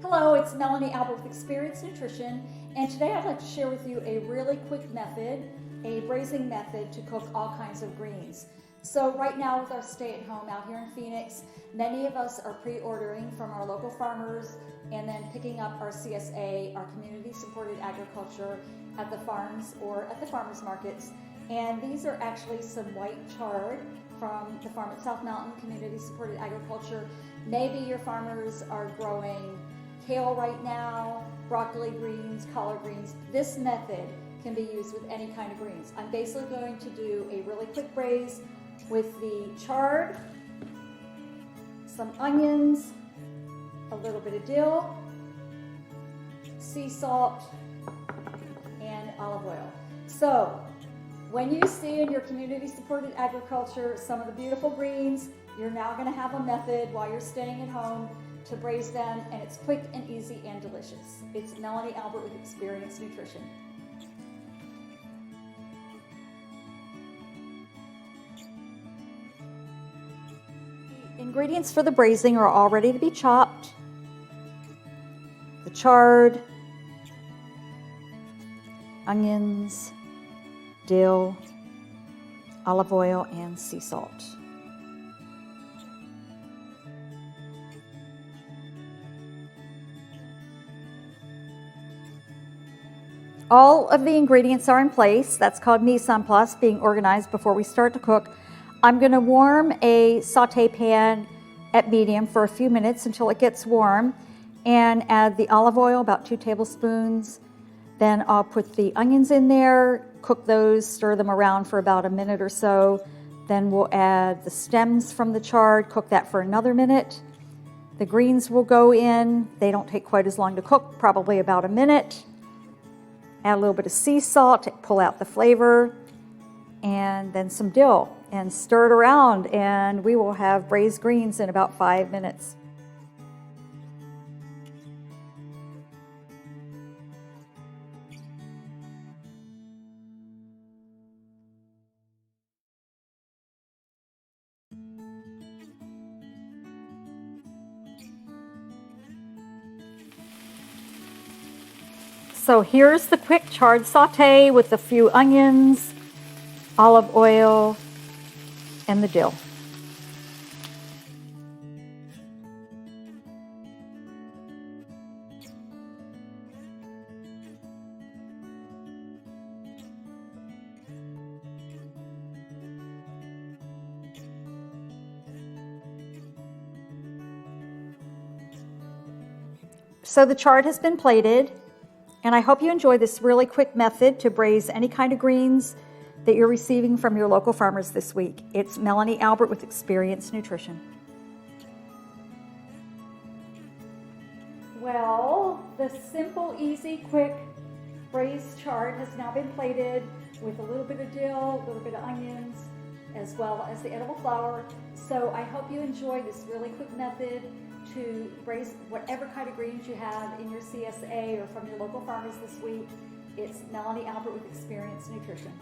Hello, it's Melanie Albert with Experience Nutrition, and today I'd like to share with you a really quick method, a braising method to cook all kinds of greens. So right now with our stay-at-home out here in Phoenix, many of us are pre-ordering from our local farmers and then picking up our CSA, our community-supported agriculture, at the farms or at the farmers markets. And these are actually some white chard from the farm at South Mountain Community-Supported Agriculture. Maybe your farmers are growing kale right now, broccoli greens, collard greens. This method can be used with any kind of greens. I'm basically going to do a really quick braise with the chard, some onions, a little bit of dill, sea salt, and olive oil. So when you see in your community-supported agriculture some of the beautiful greens, you're now going to have a method while you're staying at home to braise them, and it's quick and easy and delicious. It's Melanie Albert with Experience Nutrition. The ingredients for the braising are all ready to be chopped. The chard, onions, dill, olive oil, and sea salt. All of the ingredients are in place. That's called mise en place, being organized before we start to cook. I'm going to warm a saute pan at medium for a few minutes until it gets warm, and add the olive oil, about 2 tablespoons. Then I'll put the onions in there, cook those, stir them around for about a minute or so. Then we'll add the stems from the chard, cook that for another minute. The greens will go in. They don't take quite as long to cook, probably about a minute. Add a little bit of sea salt to pull out the flavor, and then some dill, and stir it around, and we will have braised greens in about 5 minutes. So here's the quick chard saute with a few onions, olive oil, and the dill. So the chard has been plated. And I hope you enjoy this really quick method to braise any kind of greens that you're receiving from your local farmers this week. It's Melanie Albert with Experience Nutrition. Well, the simple, easy, quick braised chard has now been plated with a little bit of dill, a little bit of onions, as well as the edible flour. So I hope you enjoy this really quick method to braise whatever kind of greens you have in your CSA or from your local farmers this week. It's Melanie Albert with Experience Nutrition.